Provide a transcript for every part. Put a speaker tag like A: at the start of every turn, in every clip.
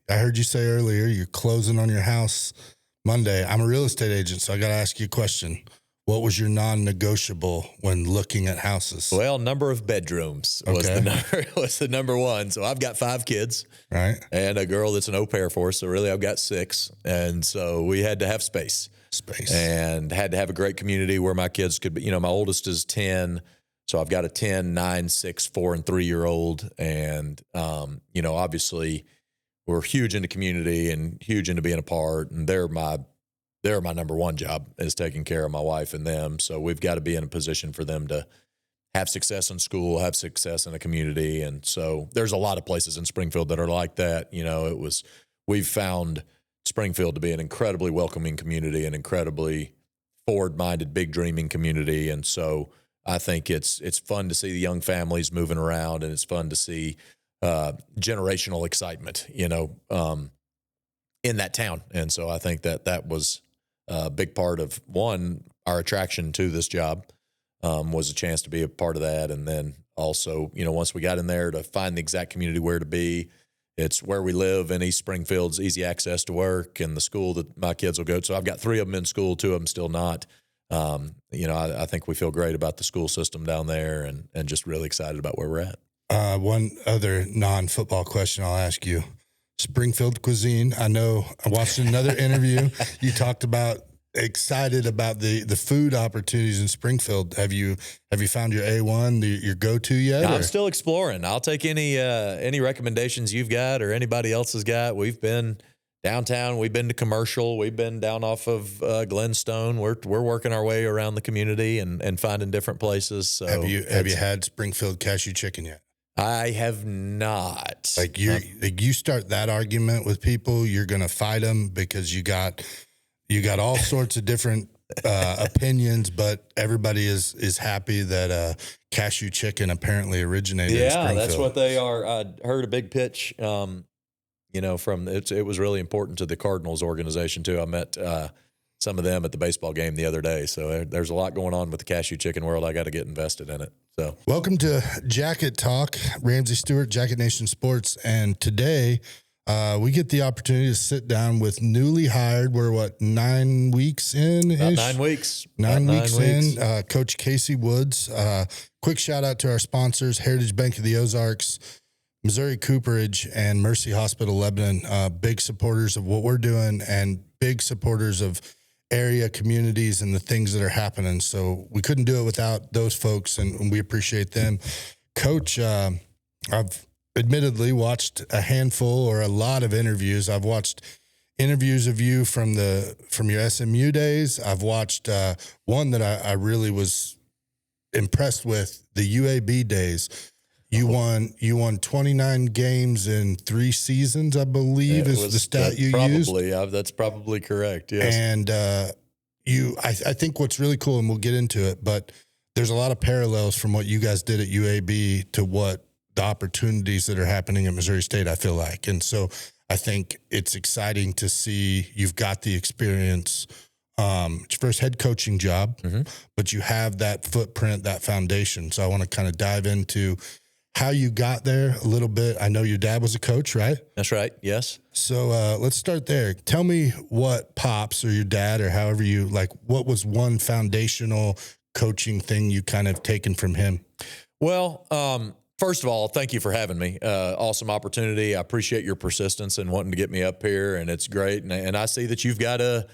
A: I heard you say earlier you're closing on your house Monday. I'm a real estate agent, so I got to ask you a question. What was your non-negotiable when looking at houses?
B: Well, number of bedrooms was the number one. So I've got 5 kids,
A: right,
B: and a girl that's an au pair for us. So really, I've got 6, and so we had to have space, and had to have a great community where my kids could be. You know, my oldest is 10, so I've got a 10, 9, 6, 4, and 3-year-old, and you know, obviously, we're huge into community and huge into being a part, and they're my number one job is taking care of my wife and them. So we've got to be in a position for them to have success in school, have success in a community. And so there's a lot of places in Springfield that are like that. You know, we've found Springfield to be an incredibly welcoming community, an incredibly forward-minded, big dreaming community. And so I think it's fun to see the young families moving around, and it's fun to see generational excitement, you know, in that town. And so I think that was a big part of our attraction to this job, was a chance to be a part of that. And then also, you know, once we got in there, to find the exact community where to be. It's where we live in East Springfield's easy access to work and the school that my kids will go to. So I've got 3 of them in school, 2 of them still not. You know, I think we feel great about the school system down there, and just really excited about where we're at.
A: One other non-football question I'll ask you. Springfield cuisine. I know I watched another interview. You talked about excited about the food opportunities in Springfield. Have you found your A1, your go-to yet?
B: I'm still exploring. I'll take any recommendations you've got or anybody else has got. We've been downtown. We've been to Commercial. We've been down off of Glenstone. We're working our way around the community and finding different places. So
A: have you had Springfield cashew chicken yet?
B: I have not.
A: Like you start that argument with people, you're going to fight them because you got all sorts of different opinions, but everybody is happy that cashew chicken apparently originated in Springfield.
B: Yeah, that's what they are. I heard a big pitch, you know, from it was really important to the Cardinals organization too. I met some of them at the baseball game the other day. So there's a lot going on with the cashew chicken world. I got to get invested in it. So
A: welcome to Jacket Talk, Ramsey Stewart, Jacket Nation Sports. And today we get the opportunity to sit down with newly hired, we're 9 weeks in?
B: About 9 weeks.
A: 9 weeks in, Coach Casey Woods. Quick shout out to our sponsors, Heritage Bank of the Ozarks, Missouri Cooperage, and Mercy Hospital Lebanon. Big supporters of what we're doing and big supporters of area communities and the things that are happening. So we couldn't do it without those folks, and we appreciate them. Coach, I've admittedly watched a handful or a lot of interviews. I've watched interviews of you from your SMU days. I've watched one that I really was impressed with, the UAB days. You won 29 games in 3 seasons, I believe, is the stat you used.
B: That's probably correct, yes.
A: And I think what's really cool, and we'll get into it, but there's a lot of parallels from what you guys did at UAB to what the opportunities that are happening at Missouri State, I feel like. And so I think it's exciting to see you've got the experience. It's your first head coaching job, but you have that footprint, that foundation. So I want to kind of dive into how you got there a little bit. I know your dad was a coach, right?
B: That's right, yes.
A: So let's start there. Tell me what Pops or your dad or however you, like, what was one foundational coaching thing you kind of taken from him?
B: Well, first of all, thank you for having me. Awesome opportunity. I appreciate your persistence and wanting to get me up here, and it's great. And I see that you've got a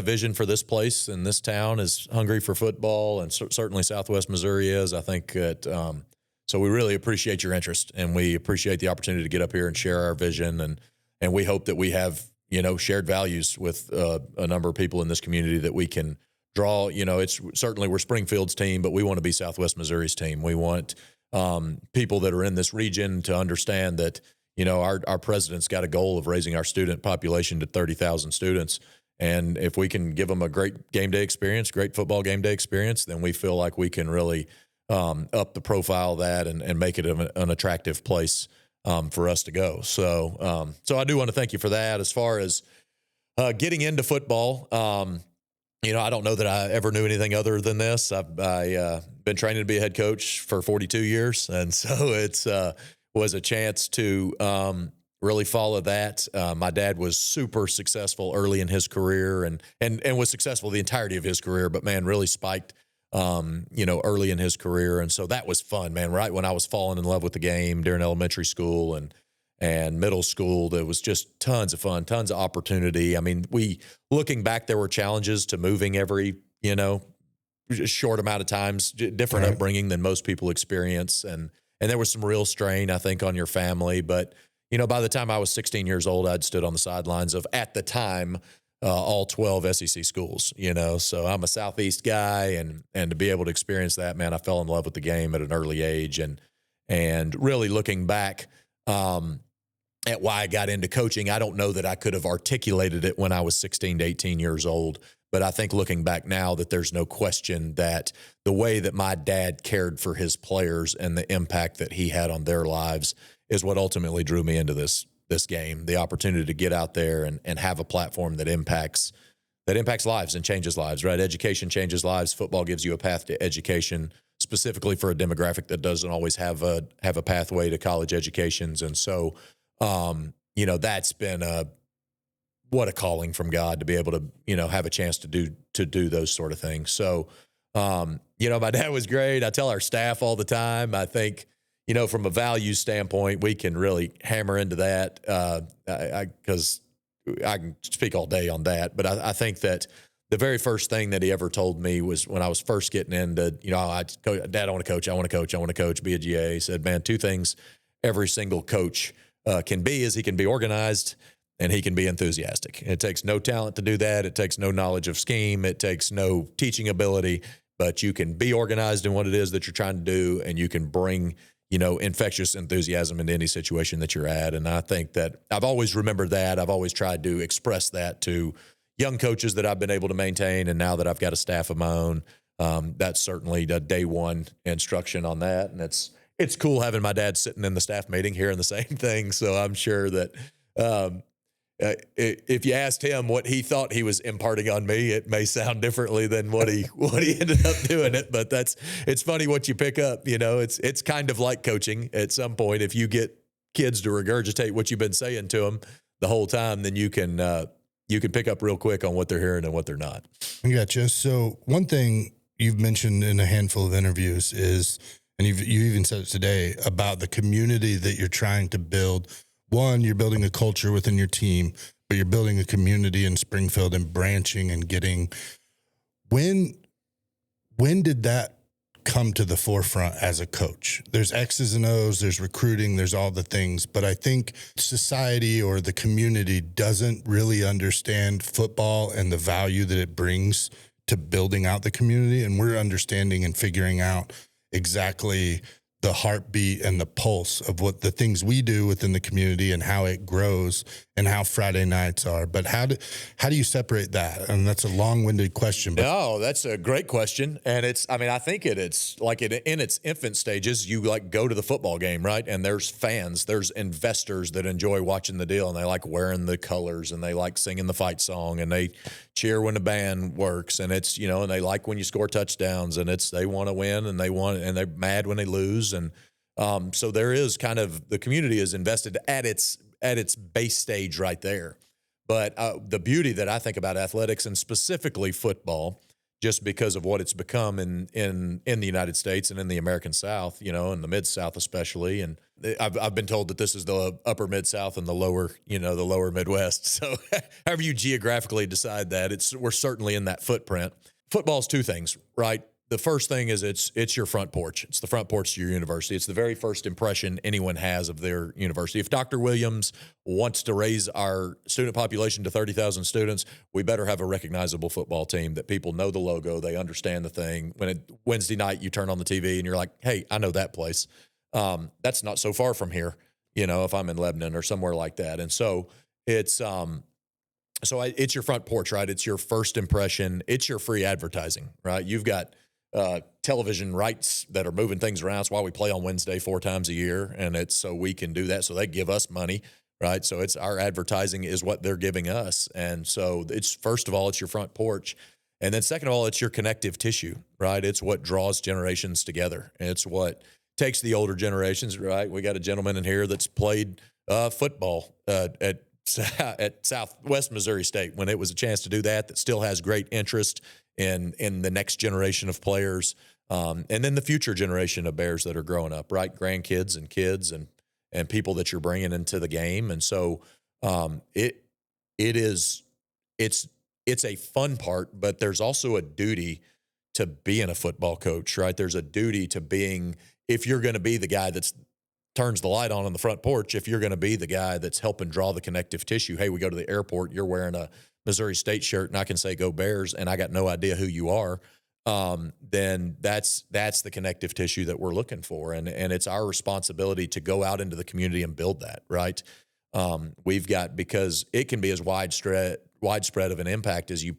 B: vision for this place, and this town is hungry for football, and certainly Southwest Missouri is. I think that so we really appreciate your interest, and we appreciate the opportunity to get up here and share our vision, and we hope that we have, you know, shared values with a number of people in this community that we can draw. You know, it's certainly we're Springfield's team, but we want to be Southwest Missouri's team. We want people that are in this region to understand that, you know, our president's got a goal of raising our student population to 30,000 students. And if we can give them a great game day experience, great football game day experience, then we feel like we can really up the profile of that and make it an attractive place for us to go. So I do want to thank you for that. As far as getting into football, you know, I don't know that I ever knew anything other than this. I've been training to be a head coach for 42 years. And so it's was a chance to really follow that. My dad was super successful early in his career and was successful the entirety of his career, but man, really spiked, early in his career. And so that was fun, man. Right when I was falling in love with the game during elementary school and middle school, there was just tons of fun, tons of opportunity. I mean, looking back, there were challenges to moving every, short amount of times, different upbringing than most people experience. And there was some real strain, I think, on your family. But, by the time I was 16 years old, I'd stood on the sidelines of, at the time, all 12 SEC schools, so I'm a Southeast guy, and to be able to experience that, man, I fell in love with the game at an early age. And really looking back, at why I got into coaching, I don't know that I could have articulated it when I was 16 to 18 years old. But I think looking back now that there's no question that the way that my dad cared for his players and the impact that he had on their lives is what ultimately drew me into this game, the opportunity to get out there and have a platform that impacts lives and changes lives, right? Education changes lives. Football gives you a path to education, specifically for a demographic that doesn't always have a pathway to college educations. And so, that's been what a calling from God to be able to, have a chance to do those sort of things. So, my dad was great. I tell our staff all the time, I think, from a value standpoint, we can really hammer into that, because I can speak all day on that. But I think that the very first thing that he ever told me was when I was first getting into, Dad, I want to coach, be a GA. He said, man, two things every single coach can be is he can be organized and he can be enthusiastic. It takes no talent to do that. It takes no knowledge of scheme. It takes no teaching ability, but you can be organized in what it is that you're trying to do, and you can bring, infectious enthusiasm into any situation that you're at. And I think that I've always remembered that. I've always tried to express that to young coaches that I've been able to maintain. And now that I've got a staff of my own, that's certainly the day one instruction on that. And it's cool having my dad sitting in the staff meeting hearing the same thing. So I'm sure that, if you asked him what he thought he was imparting on me, it may sound differently than what he ended up doing it. But it's funny what you pick up. It's kind of like coaching at some point. If you get kids to regurgitate what you've been saying to them the whole time, then you can pick up real quick on what they're hearing and what they're not.
A: I gotcha. So one thing you've mentioned in a handful of interviews is, and you even said it today, about the community that you're trying to build. One, you're building a culture within your team, but you're building a community in Springfield and branching and getting. When did that come to the forefront as a coach? There's X's and O's, there's recruiting, there's all the things, but I think society or the community doesn't really understand football and the value that it brings to building out the community. And we're understanding and figuring out exactly the heartbeat and the pulse of what the things we do within the community and how it grows and how Friday nights are. But how do you separate that? And that's a long-winded question. But
B: no, that's a great question. And I think it's like in its infant stages, you like go to the football game, right? And there's fans, there's investors that enjoy watching the deal, and they like wearing the colors, and they like singing the fight song, and they cheer when the band works, and it's, and they like when you score touchdowns, and they want to win, and they're mad when they lose. And so there is kind of, the community is invested at its base stage right there. But the beauty that I think about athletics, and specifically football, just because of what it's become in the United States and in the American South, in the Mid-South especially. And I've been told that this is the upper Mid-South and the lower Midwest. So however you geographically decide that, we're certainly in that footprint. Football's two things, right? The first thing is it's your front porch. It's the front porch to your university. It's the very first impression anyone has of their university. If Dr. Williams wants to raise our student population to 30,000 students, we better have a recognizable football team that people know the logo, they understand the thing. Wednesday night you turn on the TV and you're like, hey, I know that place. That's not so far from here, if I'm in Lebanon or somewhere like that. And so it's your front porch, right? It's your first impression. It's your free advertising, right? You've got television rights that are moving things around. That's why we play on Wednesday 4 times a year, and it's so we can do that. So they give us money, right? So it's our advertising is what they're giving us. And so it's, first of all, it's your front porch. And then second of all, it's your connective tissue, right? It's what draws generations together. It's what takes the older generations, right? We got a gentleman in here that's played Football at Southwest Missouri State, when it was a chance to do that still has great interest in the next generation of players, and then the future generation of Bears that are growing up, right? Grandkids and kids and people that you're bringing into the game, and so it's a fun part, but there's also a duty to being a football coach, right? There's a duty to being, if you're going to be the guy that's turns the light on the front porch, if you're going to be the guy that's helping draw the connective tissue, hey, we go to the airport, you're wearing a Missouri State shirt and I can say go Bears and I got no idea who you are, then that's the connective tissue that we're looking for. And it's our responsibility to go out into the community and build that, right? We've got, because it can be as widespread of an impact as you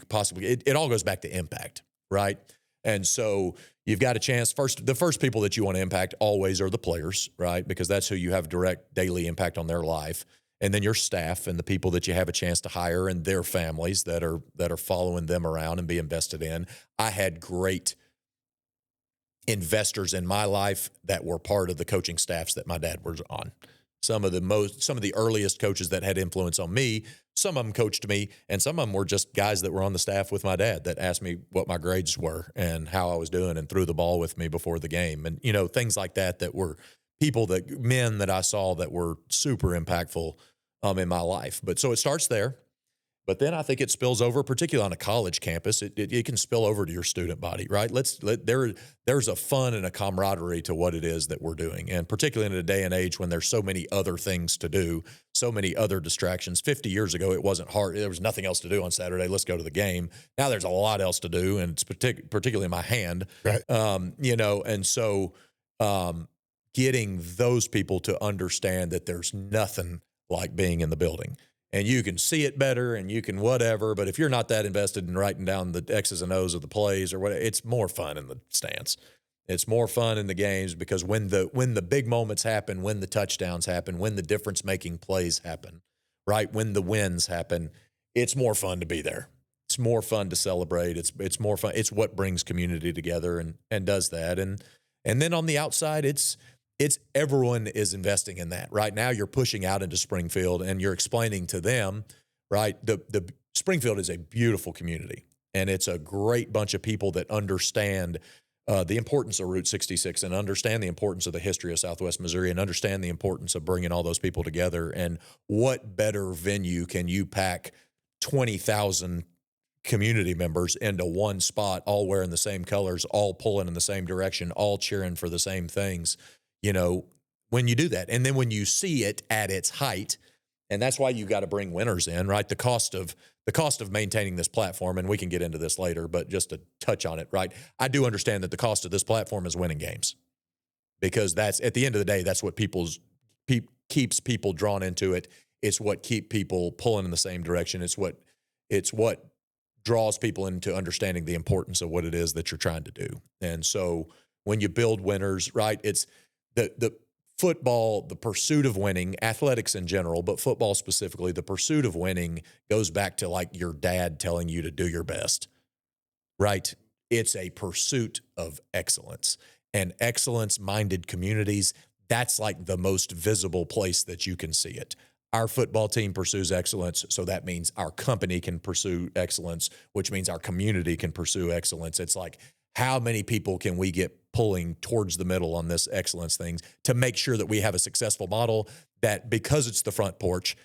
B: possibly, it all goes back to impact, right? And so you've got a chance. The first people that you want to impact always are the players, right? Because that's who you have direct daily impact on their life. And then your staff and the people that you have a chance to hire and their families that are following them around and be invested in. I had great investors in my life that were part of the coaching staffs that my dad was on. Some of the earliest coaches that had influence on me, some of them coached me, and some of them were just guys that were on the staff with my dad that asked me what my grades were and how I was doing and threw the ball with me before the game. And, things like that were men that I saw that were super impactful in my life. But so it starts there. But then I think it spills over, particularly on a college campus. It can spill over to your student body, right? There's a fun and a camaraderie to what it is that we're doing, and particularly in a day and age when there's so many other things to do, so many other distractions. 50 years ago, it wasn't hard. There was nothing else to do on Saturday. Let's go to the game. Now there's a lot else to do, and it's particularly my hand,
A: right?
B: And so getting those people to understand that there's nothing like being in the building. And you can see it better and you can whatever, but if you're not that invested in writing down the X's and O's of the plays or whatever, it's more fun in the stands. It's more fun in the games because when the big moments happen, when the touchdowns happen, when the difference-making plays happen, right, when the wins happen, it's more fun to be there. It's more fun to celebrate. It's more fun. It's what brings community together and does that. And then on the outside, it's everyone is investing in that. Right now you're pushing out into Springfield and you're explaining to them, right, the Springfield is a beautiful community and it's a great bunch of people that understand the importance of Route 66 and understand the importance of the history of Southwest Missouri and understand the importance of bringing all those people together. And what better venue can you pack 20,000 community members into one spot, all wearing the same colors, all pulling in the same direction, all cheering for the same things, when you do that. And then when you see it at its height, and that's why you got to bring winners in, right? The cost of maintaining this platform, and we can get into this later, but just to touch on it, right? I do understand that the cost of this platform is winning games because that's, at the end of the day, that's what keeps people drawn into it. It's what keep people pulling in the same direction. It's what draws people into understanding the importance of what it is that you're trying to do. And so when you build winners, right, it's the football, the pursuit of winning, athletics in general, but football specifically, the pursuit of winning goes back to like your dad telling you to do your best, right? It's a pursuit of excellence, and excellence-minded communities, that's like the most visible place that you can see it. Our football team pursues excellence, so that means our company can pursue excellence, which means our community can pursue excellence. It's like, how many people can we get pulling towards the middle on this excellence things to make sure that we have a successful model that, because it's the front porch,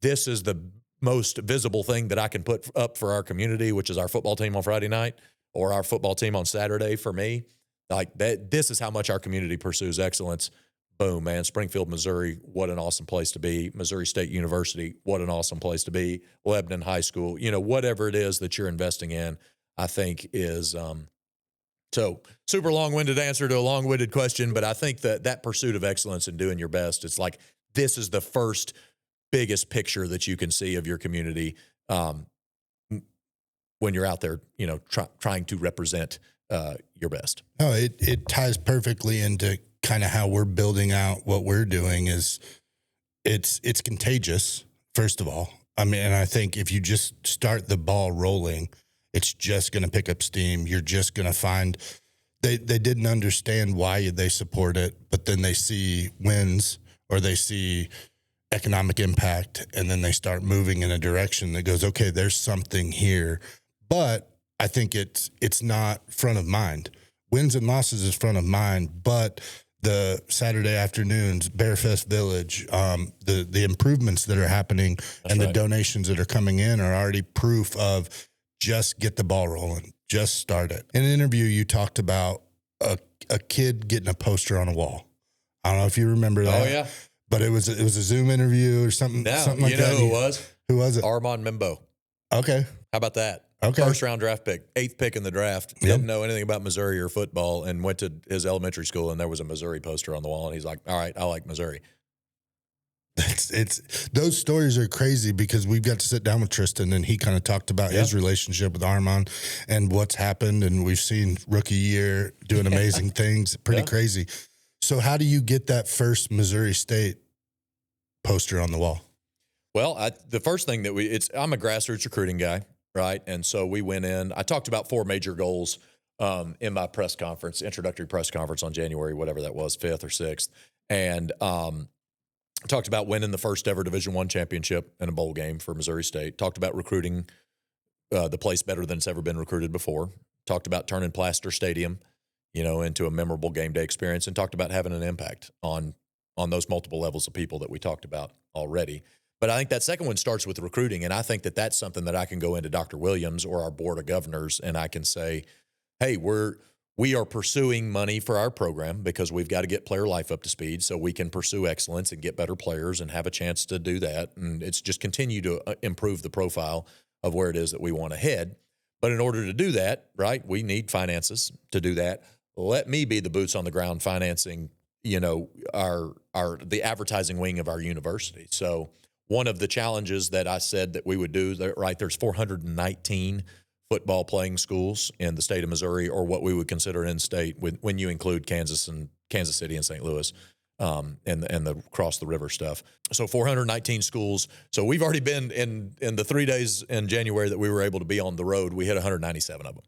B: this is the most visible thing that I can put up for our community, which is our football team on Friday night or our football team on Saturday for me. Like that, this is how much our community pursues excellence. Boom, man. Springfield, Missouri, what an awesome place to be. Missouri State University, what an awesome place to be. Lebanon High School, whatever it is that you're investing in, I think is so super long-winded answer to a long-winded question, but I think that pursuit of excellence and doing your best, it's like this is the first biggest picture that you can see of your community when you're out there, trying to represent your best.
A: Oh, it ties perfectly into kind of how we're building out what we're doing. Is it's contagious, first of all. I mean, and I think if you just start the ball rolling, it's just going to pick up steam. You're just going to find they didn't understand why they support it, but then they see wins or they see economic impact, and then they start moving in a direction that goes, okay, there's something here. But I think it's not front of mind. Wins and losses is front of mind, but the Saturday afternoons, Bearfest Village, the improvements that are happening and the donations that are coming in are already proof of just get the ball rolling, just start it. In an interview, you talked about a kid getting a poster on a wall. I don't know if you remember that.
B: Oh, yeah.
A: But it was a Zoom interview or something, something like that.
B: You know who it was?
A: Who was it?
B: Armand Mimbo.
A: Okay.
B: How about that?
A: Okay.
B: First round draft pick, 8th pick in the draft.
A: Yep.
B: Didn't know anything about Missouri or football and went to his elementary school, and there was a Missouri poster on the wall. And he's like, all right, I like Missouri.
A: It's those stories are crazy because we've got to sit down with Tristan and he kind of talked about his relationship with Armand and what's happened. And we've seen rookie year doing amazing things. Pretty crazy. So how do you get that first Missouri State poster on the wall?
B: Well, the first thing that I'm a grassroots recruiting guy, right? And so we went in, I talked about 4 major goals in my press conference, introductory press conference on January, whatever that was, 5th or 6th. And talked about winning the first ever Division I championship in a bowl game for Missouri State. Talked about recruiting the place better than it's ever been recruited before. Talked about turning Plaster Stadium, into a memorable game day experience, and talked about having an impact on those multiple levels of people that we talked about already. But I think that second one starts with recruiting, and I think that that's something that I can go into Dr. Williams or our board of governors, and I can say, hey, we are pursuing money for our program because we've got to get player life up to speed so we can pursue excellence and get better players and have a chance to do that. And it's just continue to improve the profile of where it is that we want to head. But in order to do that, right, we need finances to do that. Let me be the boots on the ground financing, the advertising wing of our university. So one of the challenges that I said that we would do, right, there's 419 football playing schools in the state of Missouri, or what we would consider in-state when you include Kansas City and St. Louis, and the cross the river stuff. So 419 schools. So we've already been in the 3 days in January that we were able to be on the road. We hit 197 of them.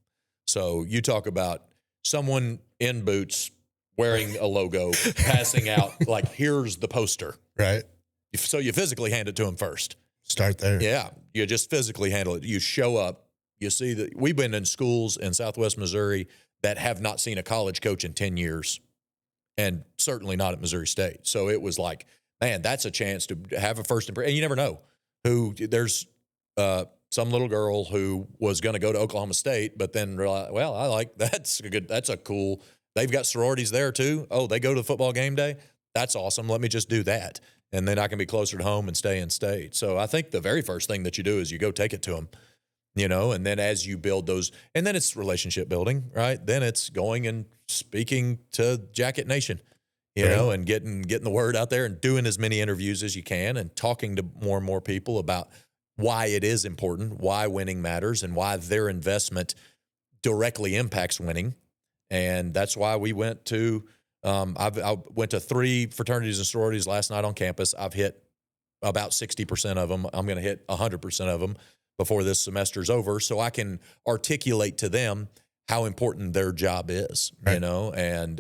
B: So you talk about someone in boots wearing a logo, passing out like, here's the poster.
A: Right.
B: So you physically hand it to them first.
A: Start there.
B: Yeah. You just physically handle it. You show up. You see that we've been in schools in Southwest Missouri that have not seen a college coach in 10 years, and certainly not at Missouri State. So it was like, man, that's a chance to have a first impression. And you never know there's some little girl who was going to go to Oklahoma State, but then realized, well, I like that's a cool. They've got sororities there too. Oh, they go to the football game day. That's awesome. Let me just do that, and then I can be closer to home and stay in state. So I think the very first thing that you do is you go take it to them. And then as you build those, and then it's relationship building, right? Then it's going and speaking to Jacket Nation, and getting the word out there and doing as many interviews as you can and talking to more and more people about why it is important, why winning matters, and why their investment directly impacts winning. And that's why we went to, I went to 3 fraternities and sororities last night on campus. I've hit about 60% of them. I'm going to hit 100% of them before this semester's over, so I can articulate to them how important their job is,
A: right.
B: And,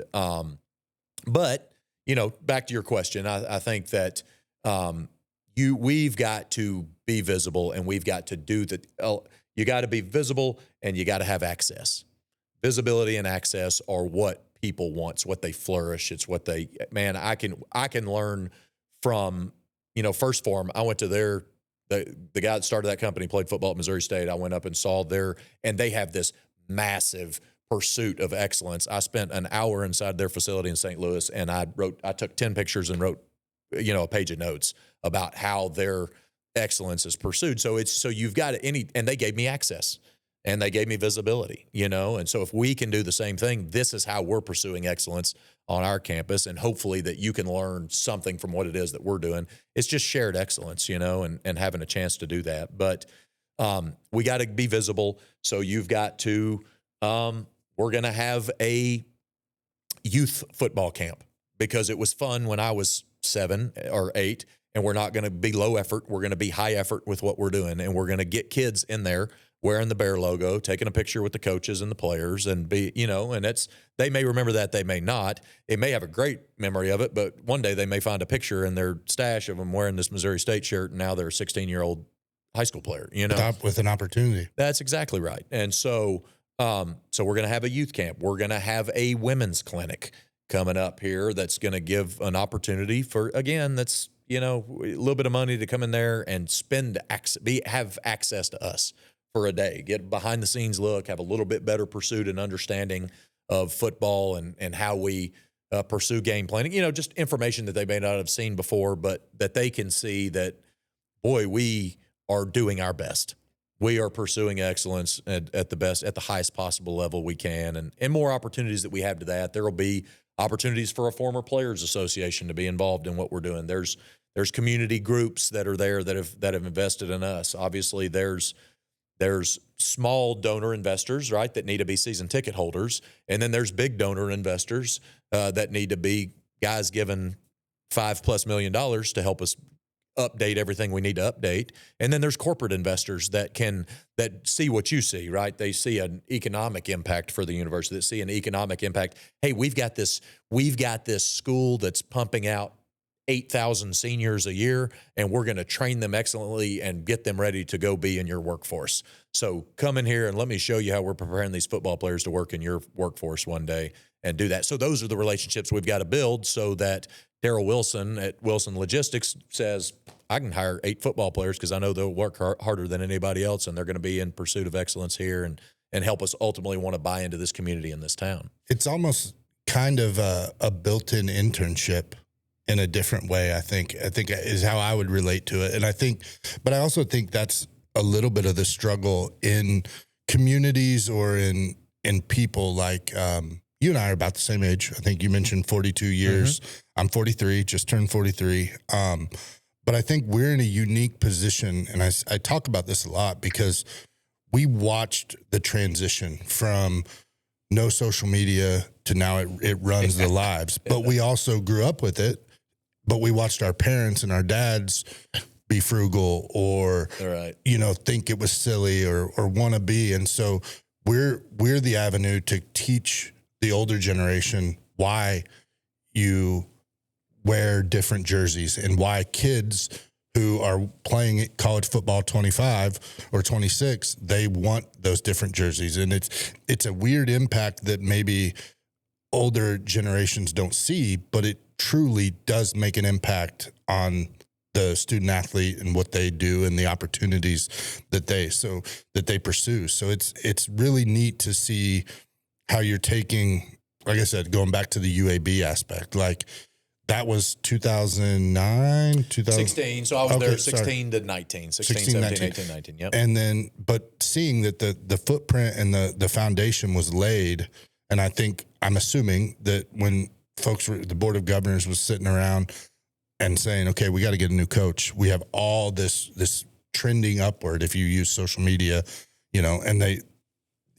B: but, back to your question, I think that we've got to be visible, and we've got to do you got to be visible, and you got to have access. Visibility and access are what people want. It's what they flourish. It's what I can learn from, First Form. I went to the guy that started that company played football at Missouri State. I went up and saw and they have this massive pursuit of excellence. I spent an hour inside their facility in St. Louis, and I took 10 pictures and wrote, a page of notes about how their excellence is pursued. So you've got and they gave me access, and they gave me visibility, and so if we can do the same thing, this is how we're pursuing excellence on our campus, and hopefully that you can learn something from what it is that we're doing. It's just shared excellence, and having a chance to do that. But we got to be visible. So you've got to, we're going to have a youth football camp because it was fun when I was 7 or 8, and we're not going to be low effort. We're going to be high effort with what we're doing, and we're going to get kids in there wearing the Bear logo, taking a picture with the coaches and the players, and they may remember that, they may not. They may have a great memory of it, but one day they may find a picture in their stash of them wearing this Missouri State shirt, and now they're a 16-year-old high school player,
A: with an opportunity.
B: That's exactly right. And so we're going to have a youth camp. We're going to have a women's clinic coming up here that's going to give an opportunity for, again, that's, a little bit of money to come in there and have access to us for a day, get behind the scenes look, have a little bit better pursuit and understanding of football and how we pursue game planning, just information that they may not have seen before, but that they can see that, boy, we are doing our best. We are pursuing excellence at the highest possible level we can, and more opportunities that we have to that. There will be opportunities for a former players association to be involved in what we're doing. There's community groups that are there that have invested in us. Obviously, there's small donor investors, right, that need to be season ticket holders, and then there's big donor investors that need to be guys given $5+ million to help us update everything we need to update. And then there's corporate investors that see what you see, right? They see an economic impact for the university, that see an economic impact. Hey, we've got this school that's pumping out 8,000 seniors a year, and we're going to train them excellently and get them ready to go be in your workforce. So come in here and let me show you how we're preparing these football players to work in your workforce one day and do that. So those are the relationships we've got to build so that Daryl Wilson at Wilson Logistics says, I can hire 8 football players because I know they'll work harder than anybody else, and they're going to be in pursuit of excellence here and help us ultimately want to buy into this community in this town.
A: It's almost kind of a built-in internship in a different way, I think is how I would relate to it. But I also think that's a little bit of the struggle in communities or in people like, you and I are about the same age. I think you mentioned 42 years. Mm-hmm. I'm 43, just turned 43. But I think we're in a unique position, and I talk about this a lot because we watched the transition from no social media to now it runs the lives. But we also grew up with it, but we watched our parents and our dads be frugal or, think it was silly or want to be. And so we're the avenue to teach the older generation why you wear different jerseys and why kids who are playing college football 25 or 26, they want those different jerseys. And it's a weird impact that maybe older generations don't see, but it truly does make an impact on the student athlete and what they do and the opportunities that they pursue. So it's really neat to see how you're taking, like I said, going back to the UAB aspect, like that was 2009,
B: 16. So I was there 16 to 19, 16, 17, 18, 19. Yep.
A: And then, but seeing that the footprint and the foundation was laid, and I'm assuming that when the Board of Governors was sitting around and saying, okay, we got to get a new coach. We have all this trending upward if you use social media, and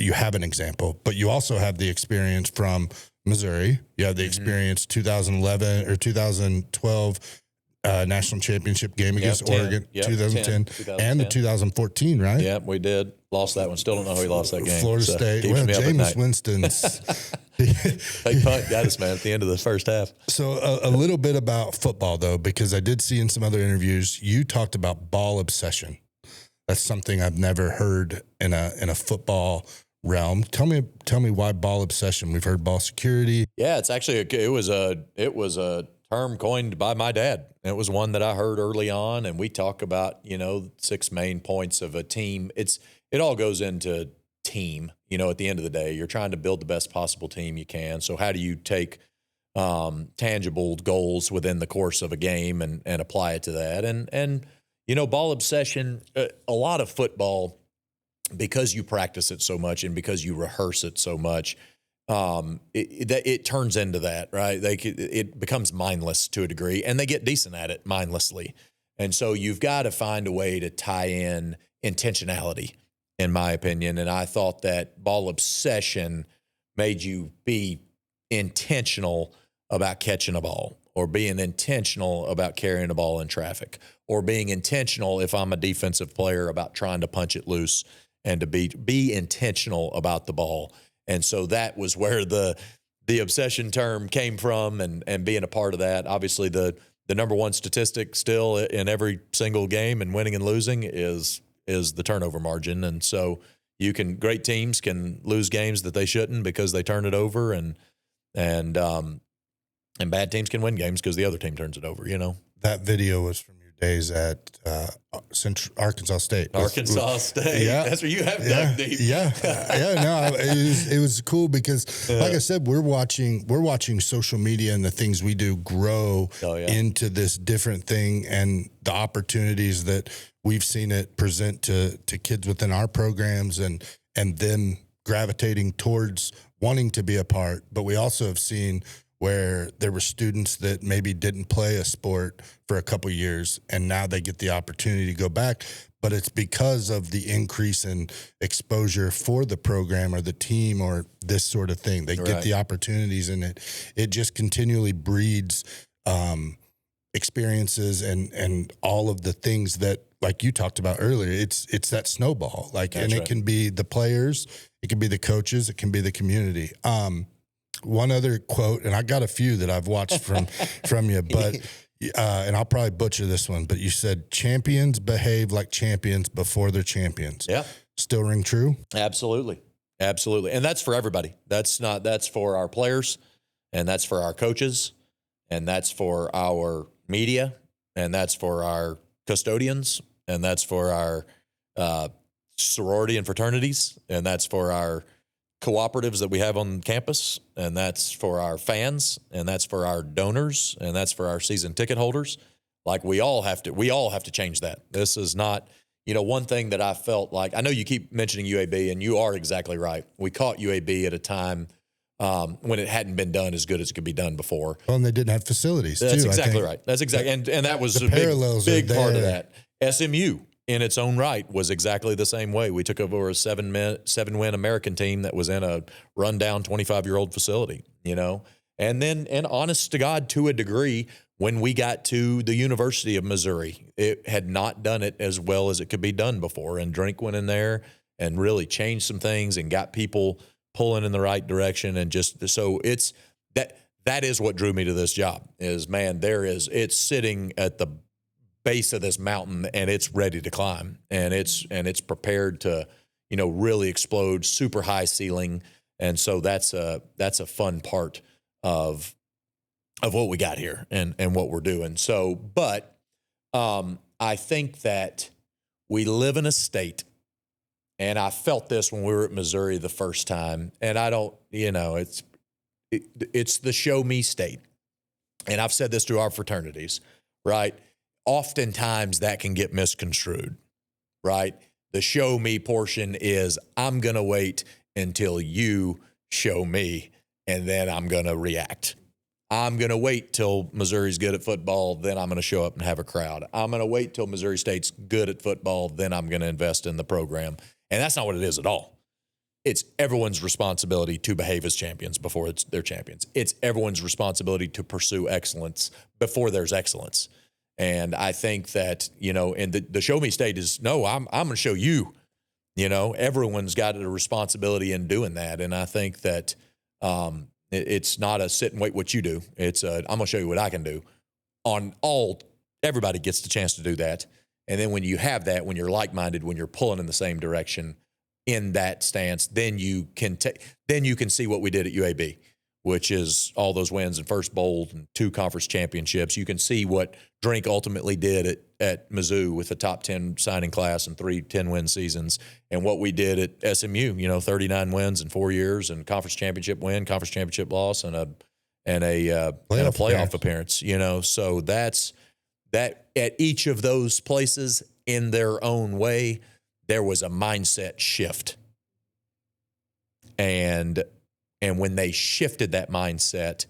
A: you have an example, but you also have the experience from Missouri. You have the experience 2011 or 2012 national championship game against Oregon, 2010, and the 2014, right?
B: Yep, we did. Lost that one. Still don't know how we lost that game.
A: Florida State. Well, Jameis Winston's
B: big punt got us, man, at the end of the first half.
A: So a little bit about football, though, because I did see in some other interviews, you talked about ball obsession. That's something I've never heard in a football realm. Tell me why ball obsession. We've heard ball security.
B: Yeah, it's actually it was a term coined by my dad. It was one that I heard early on, and we talk about 6 main points of a team. It all goes into team. At the end of the day, you're trying to build the best possible team you can. So how do you take tangible goals within the course of a game and apply it to that? And ball obsession. A lot of football, because you practice it so much and because you rehearse it so much, it turns into that, right? It becomes mindless to a degree, and they get decent at it mindlessly. And so you've got to find a way to tie in intentionality, in my opinion. And I thought that ball obsession made you be intentional about catching a ball, or being intentional about carrying a ball in traffic, or being intentional, if I'm a defensive player, about trying to punch it loose and to be intentional about the ball. And so that was where the obsession term came from, and being a part of that. Obviously, the number one statistic still in every single game and winning and losing is the turnover margin. And so great teams can lose games that they shouldn't because they turn it over, and bad teams can win games because the other team turns it over,
A: That video was from your days at Arkansas State.
B: Arkansas State.
A: Yeah.
B: That's where you have dug deep.
A: Yeah. No, it was cool because, like I said, we're watching social media and the things we do grow into this different thing, and the opportunities that we've seen it present to kids within our programs, and them gravitating towards wanting to be a part. But we also have seen where there were students that maybe didn't play a sport for a couple years, and now they get the opportunity to go back. But it's because of the increase in exposure for the program or the team or this sort of thing. They get the opportunities, and it just continually breeds experiences and all of the things that, like you talked about earlier, it's that snowball. It can be the players, it can be the coaches, it can be the community. One other quote, and I got a few that I've watched from you, but and I'll probably butcher this one, but you said champions behave like champions before they're champions.
B: Yeah.
A: Still ring true?
B: Absolutely. And that's for everybody. That's for our players, and that's for our coaches, and that's for our media, and that's for our custodians, and that's for our sorority and fraternities, and that's for our cooperatives that we have on campus, and that's for our fans, and that's for our donors, and that's for our season ticket holders. Like we all have to change that. This is not, one thing that I felt like, I know you keep mentioning UAB, and you are exactly right. We caught UAB at a time when it hadn't been done as good as it could be done before.
A: Well, and they didn't have facilities.
B: That's exactly right. That's exactly, and that was a big part of that. SMU in its own right was exactly the same way. We took over a 7-win American team that was in a rundown 25-year-old facility, and honest to God, to a degree, when we got to the University of Missouri, it had not done it as well as it could be done before. And Drink went in there and really changed some things and got people pulling in the right direction. And just so it's that is what drew me to this job is, man, it's sitting at the base of this mountain, and it's ready to climb, and it's prepared to, really explode, super high ceiling. And so that's a fun part of what we got here and what we're doing. So, but I think that we live in a state, and I felt this when we were at Missouri the first time, and I don't, it's the show me state. And I've said this to our fraternities, right? Oftentimes that can get misconstrued, right? The show me portion is I'm going to wait until you show me, and then I'm going to react. I'm going to wait till Missouri's good at football, then I'm going to show up and have a crowd. I'm going to wait till Missouri State's good at football, then I'm going to invest in the program. And that's not what it is at all. It's everyone's responsibility to behave as champions before they're champions. It's everyone's responsibility to pursue excellence before there's excellence. And I think that, and the show me state is, no, I'm going to show you, everyone's got a responsibility in doing that. And I think that it's not a sit and wait what you do. It's I'm going to show you what I can do. Everybody gets the chance to do that. And then when you have that, when you're like-minded, when you're pulling in the same direction in that stance, then you can see what we did at UAB, which is all those wins in first bowl and 2 conference championships. You can see what Drink ultimately did at Mizzou with a top 10 signing class and 3 10-win seasons, and what we did at SMU, 39 wins in 4 years and conference championship win, conference championship loss, and a playoff appearance. So that's that. At each of those places in their own way, there was a mindset shift. And when they shifted that mindset,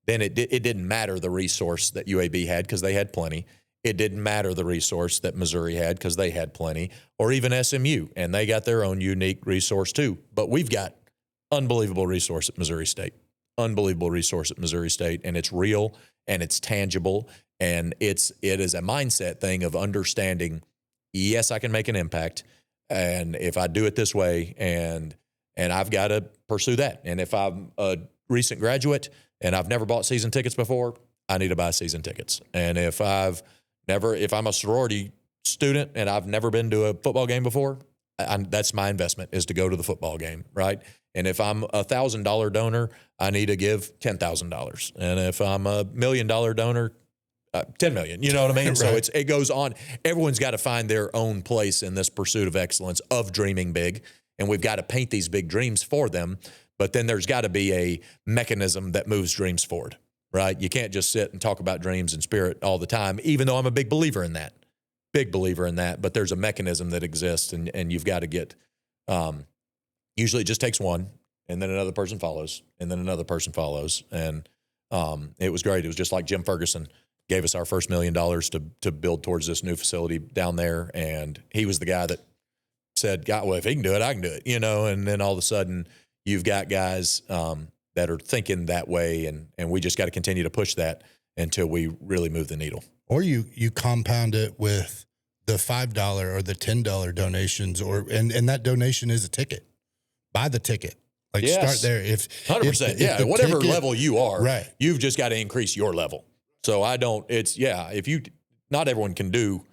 B: then it didn't matter the resource that UAB had because they had plenty. It didn't matter the resource that Missouri had because they had plenty, or even SMU, and they got their own unique resource too. But we've got unbelievable resource at Missouri State, and it's real and it's tangible, and it is a mindset thing of understanding, yes, I can make an impact. And if I do it this way, and I've got to pursue that. And if I'm a recent graduate and I've never bought season tickets before, I need to buy season tickets. And if I'm a sorority student and I've never been to a football game before, that's my investment, is to go to the football game, right? And if I'm $1,000 donor, I need to give $10,000. And if I'm $1 million donor, 10 million, you know what I mean?
A: Right.
B: So it goes on. Everyone's got to find their own place in this pursuit of excellence, of dreaming big. And we've got to paint these big dreams for them. But then there's got to be a mechanism that moves dreams forward, right? You can't just sit and talk about dreams and spirit all the time, even though I'm a big believer in that. But there's a mechanism that exists, and you've got to get, usually it just takes one, and then another person follows, and then another person follows. And it was great. It was just like Jim Ferguson gave us our first $1 million to build towards this new facility down there. And he was the guy that said, God, well, if he can do it, I can do it, you know? And then all of a sudden you've got guys that are thinking that way. And we just got to continue to push that until we really move the needle. Or
A: you compound it with the $5 or the $10 donations, and that donation is a ticket. Buy the ticket. Like, yes. Start there.
B: 100%. Yeah. Whatever ticket, level you are,
A: right.
B: You've just got to increase your level. So not everyone can do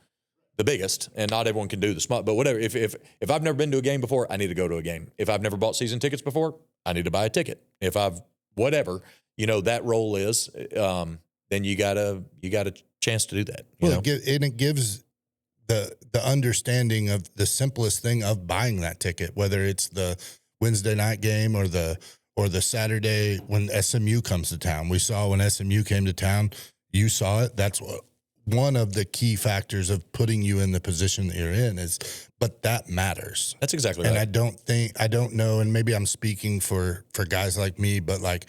B: the biggest, and not everyone can do the small, but whatever. If I've never been to a game before, I need to go to a game. If I've never bought season tickets before, I need to buy a ticket. If I've whatever, that role is, then you got a chance to do that.
A: It gives the understanding of the simplest thing of buying that ticket, whether it's the Wednesday night game or the Saturday when SMU comes to town. We saw when SMU came to town, you saw it. That's one of the key factors of putting you in the position that you're in but that matters.
B: That's exactly right.
A: And I don't know, and maybe I'm speaking for guys like me, but like,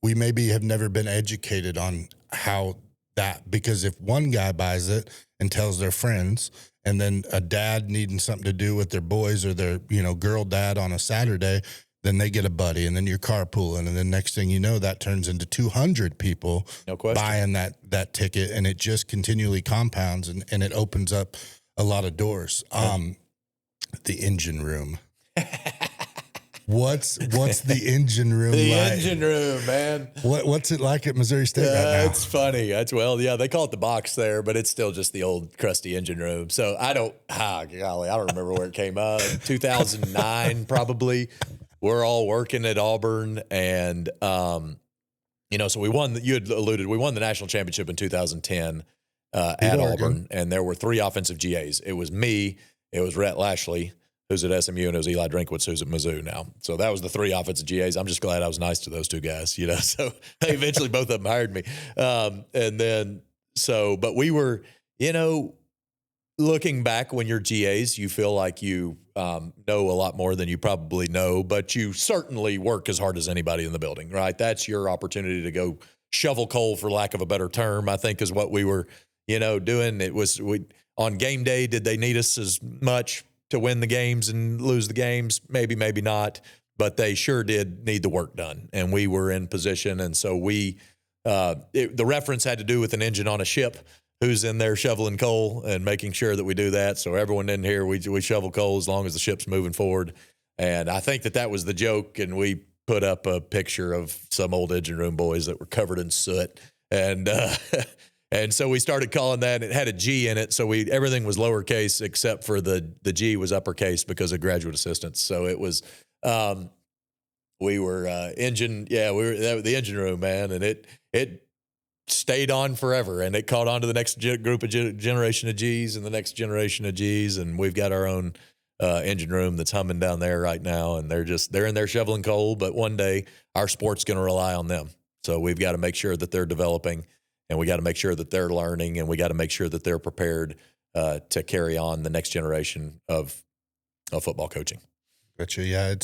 A: we maybe have never been educated on how that, because if one guy buys it and tells their friends, and then a dad needing something to do with their boys or their, girl dad on a Saturday, then they get a buddy, and then you're carpooling, and then next thing you know, that turns into 200 people buying that ticket, and it just continually compounds, and it opens up a lot of doors. The engine room. What's the engine room
B: like?
A: The
B: engine room, man.
A: What's it like at Missouri State right now?
B: It's funny. They call it the box there, but it's still just the old crusty engine room. So I don't remember where it came up. 2009, probably. We're all working at Auburn, and so we won. You had alluded. We won the national championship in 2010 at Auburn, and there were 3 offensive GAs. It was me. It was Rhett Lashley, who's at SMU, and it was Eli Drinkwitz, who's at Mizzou now. So that was the 3 offensive GAs. I'm just glad I was nice to those 2 guys. So they eventually both of them hired me, but we were, looking back, when you're GAs, you feel like you know a lot more than you probably know, but you certainly work as hard as anybody in the building, right? That's your opportunity to go shovel coal, for lack of a better term, I think is what we were, doing. It was on game day, did they need us as much to win the games and lose the games? Maybe, maybe not, but they sure did need the work done, and we were in position. And so the reference had to do with an engine on a ship, who's in there shoveling coal and making sure that we do that. So everyone in here, we shovel coal as long as the ship's moving forward. And I think that was the joke. And we put up a picture of some old engine room boys that were covered in soot. And so we started calling that, and it had a G in it. So everything was lowercase except for the G was uppercase because of graduate assistants. So it was, we were the engine room, man. And it stayed on forever, and it caught on to the next group of generation of G's and the next generation of G's. And we've got our own engine room that's humming down there right now. And they're in there shoveling coal, but one day our sport's going to rely on them. So we've got to make sure that they're developing, and we got to make sure that they're learning, and we got to make sure that they're prepared to carry on the next generation of football coaching.
A: Gotcha. Yeah.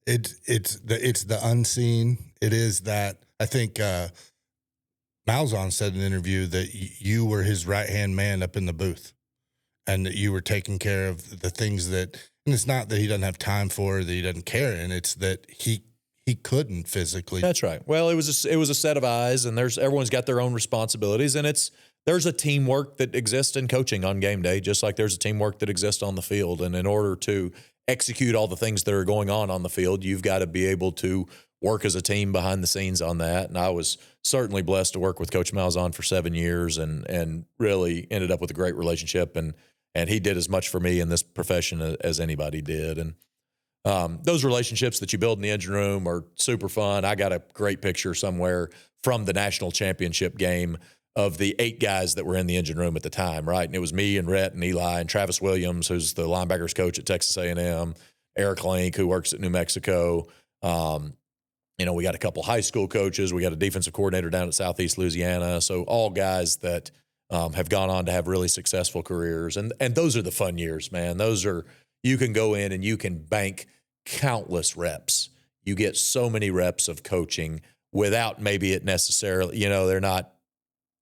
A: It's the unseen. It is that, I think, Malzahn said in an interview that you were his right-hand man up in the booth, and that you were taking care of the things that, and it's not that he doesn't have time for, or that he doesn't care, and it's that he couldn't physically.
B: That's right. Well, it was a set of eyes, and everyone's got their own responsibilities, and it's there's a teamwork that exists in coaching on game day, just like there's a teamwork that exists on the field. And in order to execute all the things that are going on the field, you've got to be able to work as a team behind the scenes on that. And I was certainly blessed to work with Coach Malzahn for 7 years and really ended up with a great relationship. And he did as much for me in this profession as anybody did. And those relationships that you build in the engine room are super fun. I got a great picture somewhere from the national championship game of the 8 guys that were in the engine room at the time, right? And it was me and Rhett and Eli and Travis Williams, who's the linebackers coach at Texas A&M, Eric Link, who works at New Mexico. We got a couple high school coaches. We got a defensive coordinator down at Southeast Louisiana. So all guys that have gone on to have really successful careers. And those are the fun years, man. Those are, you can go in and you can bank countless reps. You get so many reps of coaching without maybe it necessarily,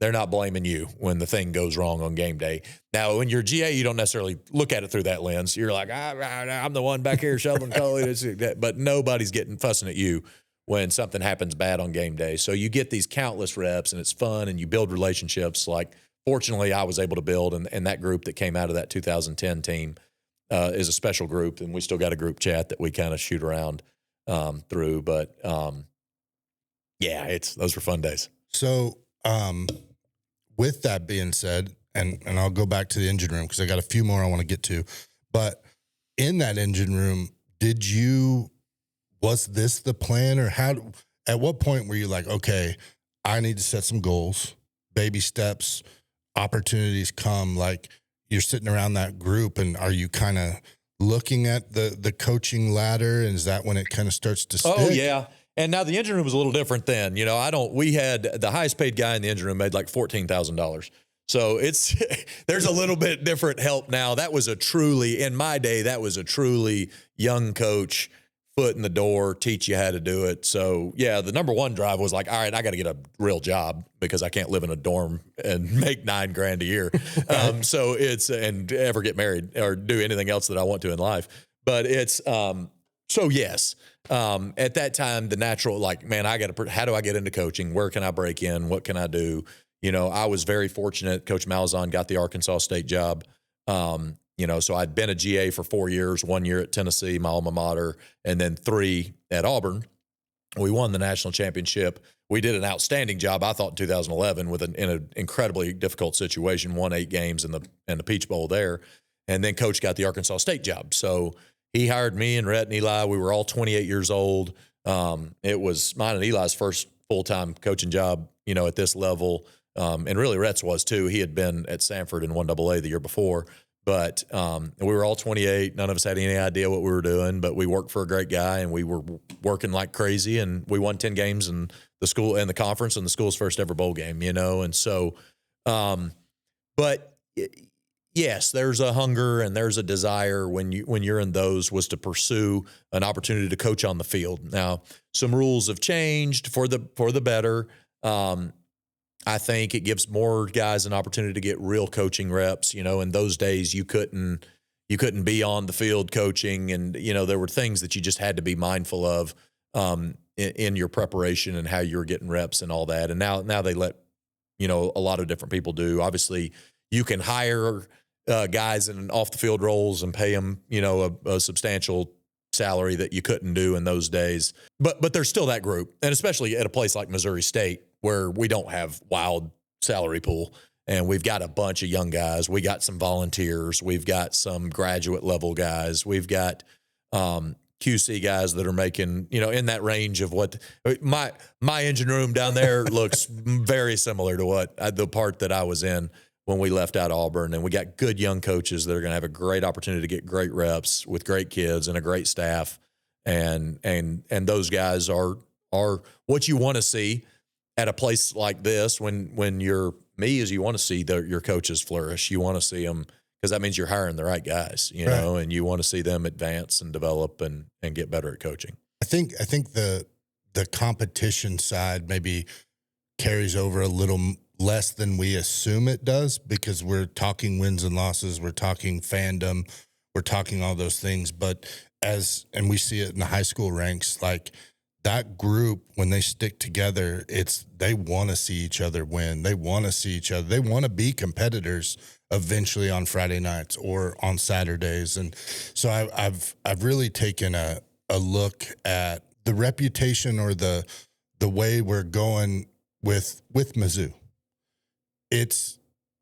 B: they're not blaming you when the thing goes wrong on game day. Now, when you're GA, you don't necessarily look at it through that lens. You're like, I'm the one back here shoveling coal. But nobody's fussing at you when something happens bad on game day. So you get these countless reps, and it's fun, and you build relationships. Like, fortunately, I was able to build, and that group that came out of that 2010 team is a special group, and we still got a group chat that we kind of shoot around through. But, those were fun days.
A: So, with that being said, and I'll go back to the engine room because I got a few more I want to get to, but in that engine room, was this the plan, or at what point were you like, okay, I need to set some goals, baby steps, opportunities come, like you're sitting around that group, and are you kind of looking at the coaching ladder, and is that when it kind of starts to stick?
B: Oh, yeah. And now the engine room was a little different then. We had the highest paid guy in the engine room made like $14,000. So there's a little bit different help now. That was in my day, that was a truly young coach, foot in the door, teach you how to do it. So yeah, the number one drive was like, all right, I got to get a real job because I can't live in a dorm and make $9,000 a year. So and ever get married or do anything else that I want to in life. But so yes, at that time, the natural, like, man, how do I get into coaching? Where can I break in? What can I do? I was very fortunate. Coach Malzahn got the Arkansas State job. So I'd been a GA for 4 years, 1 year at Tennessee, my alma mater, and then 3 at Auburn. We won the national championship. We did an outstanding job, I thought, in 2011 in an incredibly difficult situation, won 8 games in the Peach Bowl there. And then Coach got the Arkansas State job. So he hired me and Rhett and Eli. We were all 28 years old. It was mine and Eli's first full-time coaching job, at this level. And really Rhett's was too. He had been at Samford in 1AA the year before. But we were all 28. None of us had any idea what we were doing, but we worked for a great guy, and we were working like crazy, and we won 10 games in the school and the conference and the school's first ever bowl game, And so, yes, there's a hunger and there's a desire when you're in those, was to pursue an opportunity to coach on the field. Now, some rules have changed for the better. I think it gives more guys an opportunity to get real coaching reps. In those days you couldn't be on the field coaching, and there were things that you just had to be mindful of in your preparation and how you were getting reps and all that. And now they let a lot of different people do. Obviously, you can hire guys in off the field roles and pay them a substantial salary that you couldn't do in those days. But there's still that group, and especially at a place like Missouri State, where we don't have wild salary pool, and we've got a bunch of young guys. We got some volunteers. We've got some graduate level guys. We've got QC guys that are making, in that range of what my engine room down there looks very similar to the part that I was in when we left out Auburn. And we got good young coaches that are going to have a great opportunity to get great reps with great kids and a great staff. And those guys are what you want to see at a place like this. When you're me, is you want to see your coaches flourish. You want to see them, because that means you're hiring the right guys, know, and you want to see them advance and develop and get better at coaching.
A: I think the competition side maybe carries over a little less than we assume it does, because we're talking wins and losses, we're talking fandom, we're talking all those things. But and we see it in the high school ranks, like that group, when they stick together, they want to see each other win. They want to see each other. They want to be competitors eventually on Friday nights or on Saturdays. And so I've really taken a look at the reputation or the way we're going with Mizzou. It's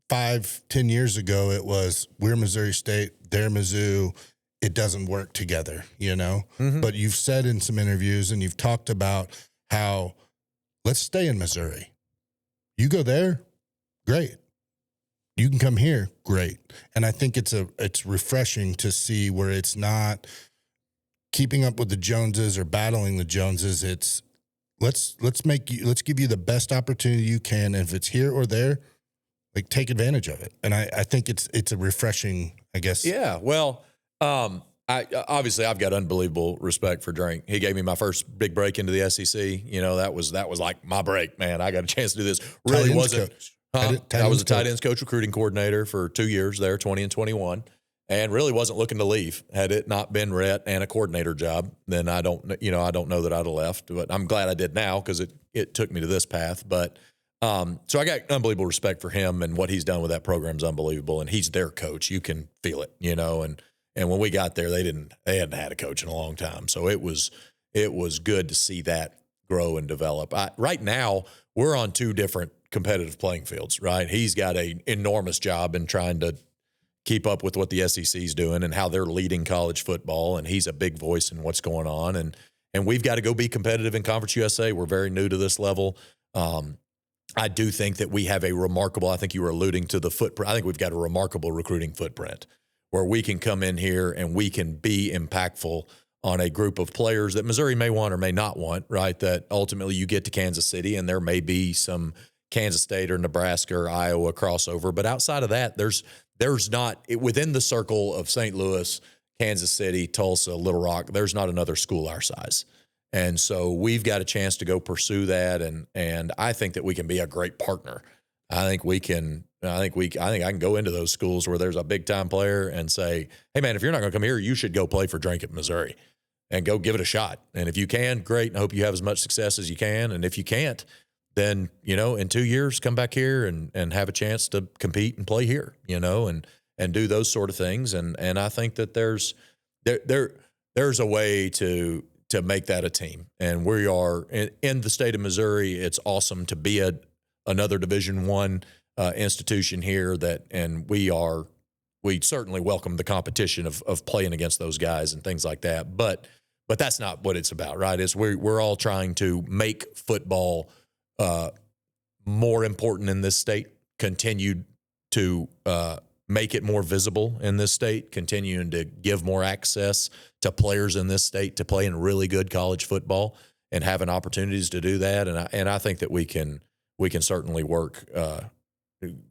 A: 5-10 years ago, it was, we're Missouri State, they're Mizzou. It doesn't work together, you know? Mm-hmm. But you've said in some interviews and you've talked about how, let's stay in Missouri. You go there, great. You can come here, great. And I think it's refreshing to see where it's not keeping up with the Joneses or battling the Joneses. It's let's give you the best opportunity you can. And if it's here or there, like, take advantage of it. And I think it's a refreshing, I guess.
B: Yeah. Well, I've got unbelievable respect for Drink. He gave me my first big break into the SEC. You know, that was like my break, man. I got a chance to do this. Really wasn't. I was a tight ends coach, recruiting coordinator for 2 years there, 20 and 21, and really wasn't looking to leave. Had it not been Rhett and a coordinator job, then I don't know that I'd have left. But I'm glad I did now, because it took me to this path. But so I got unbelievable respect for him, and what he's done with that program is unbelievable. And he's their coach. You can feel it, you know. And when we got there, they hadn't had a coach in a long time. So it was good to see that grow and develop. Right now, we're on two different competitive playing fields, right? He's got an enormous job in trying to keep up with what the SEC is doing and how they're leading college football, and he's a big voice in what's going on. And we've got to go be competitive in Conference USA. We're very new to this level. I do think that we have I think you were alluding to the footprint. I think we've got a remarkable recruiting footprint where we can come in here and we can be impactful on a group of players that Missouri may want or may not want, right? That ultimately you get to Kansas City and there may be some Kansas State or Nebraska or Iowa crossover. But outside of that, there's not, within the circle of St. Louis, Kansas City, Tulsa, Little Rock, there's not another school our size. And so we've got a chance to go pursue that. And I think that we can be a great partner. I think I can go into those schools where there's a big time player and say, hey man, if you're not going to come here, you should go play for Drink at Missouri and go give it a shot. And if you can, great. And I hope you have as much success as you can. And if you can't, then, you know, in 2 years, come back here and have a chance to compete and play here, you know, and do those sort of things. And I think that there's a way to make that a team. And we are in the state of Missouri. It's awesome to be another Division I institution here and we certainly welcome the competition of playing against those guys and things like that. But that's not what it's about, right? It's we're all trying to make football more important in this state, continue to make it more visible in this state, continuing to give more access to players in this state to play in really good college football and having opportunities to do that. And I think that we can certainly work.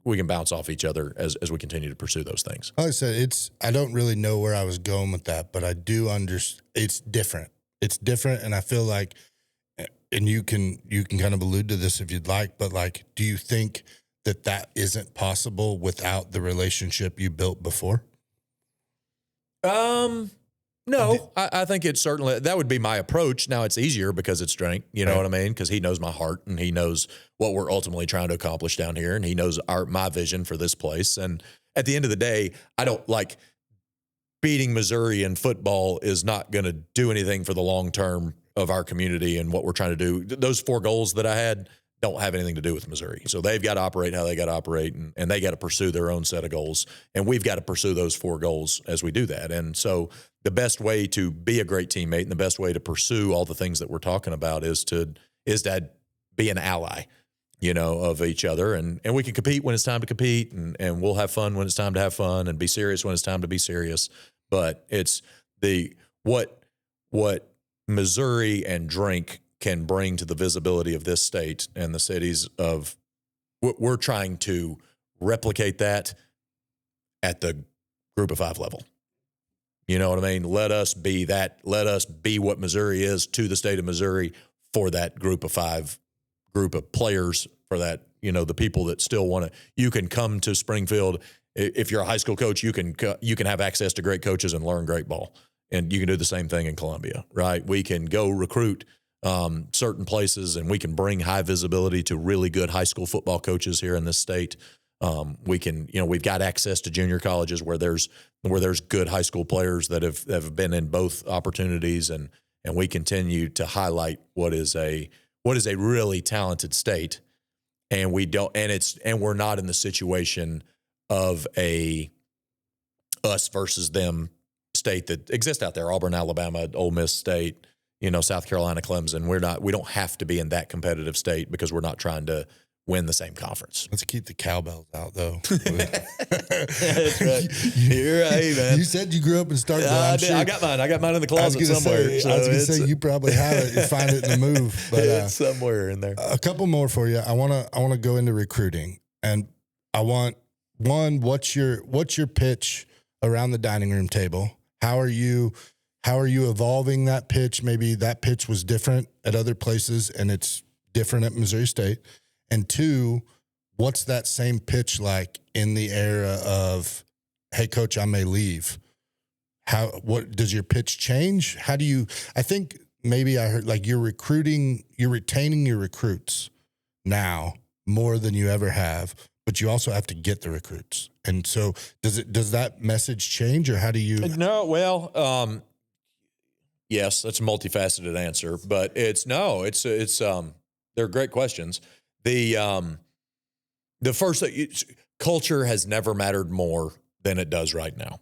B: We can bounce off each other as we continue to pursue those things.
A: Like I said, I don't really know where I was going with that, but I do understand it's different. It's different. And I feel like, and you can kind of allude to this if you'd like, but like, do you think that isn't possible without the relationship you built before?
B: No, I think it's certainly, that would be my approach. Now it's easier because it's Drink, you know what I mean? Because he knows my heart and he knows what we're ultimately trying to accomplish down here. And he knows my vision for this place. And at the end of the day, I don't like beating Missouri in football is not going to do anything for the long term of our community and what we're trying to do. Those 4 goals that I had don't have anything to do with Missouri. So they've got to operate how they got to operate and they got to pursue their own set of goals. And we've got to pursue those 4 goals as we do that. And so the best way to be a great teammate and the best way to pursue all the things that we're talking about is to be an ally, you know, of each other. And we can compete when it's time to compete and we'll have fun when it's time to have fun and be serious when it's time to be serious. But it's what Missouri and Drink can bring to the visibility of this state and the cities of, we're trying to replicate that at the Group of 5 level. You know what I mean? Let us be what Missouri is to the state of Missouri for that Group of 5 group of players, for that, you know, the people that still want to, you can come to Springfield. If you're a high school coach, you can have access to great coaches and learn great ball. And you can do the same thing in Columbia, right? We can go recruit certain places, and we can bring high visibility to really good high school football coaches here in this state. We can, we've got access to junior colleges where there's good high school players that have been in both opportunities, and we continue to highlight what is a really talented state. And we're not in the situation of a us versus them state that exists out there. Auburn, Alabama, Ole Miss State, South Carolina, Clemson. We don't have to be in that competitive state because we're not trying to win the same conference.
A: Let's keep the cowbells out, though.
B: That's right. You're right, man.
A: You said you grew up in Starkville.
B: Sure. I got mine in the closet somewhere.
A: I was going to say you probably have it. You find it in the move, but
B: it's somewhere in there.
A: A couple more for you. I want to go into recruiting, and I want one. What's your pitch around the dining room table? How are you evolving that pitch? Maybe that pitch was different at other places, and it's different at Missouri State. And two, what's that same pitch like in the era of, hey, coach, I may leave? What does your pitch change? I think maybe I heard like you're retaining your recruits now more than you ever have, but you also have to get the recruits. And so does that message change, or how do you?
B: No, well, yes, that's a multifaceted answer, but they're great questions. The first culture has never mattered more than it does right now,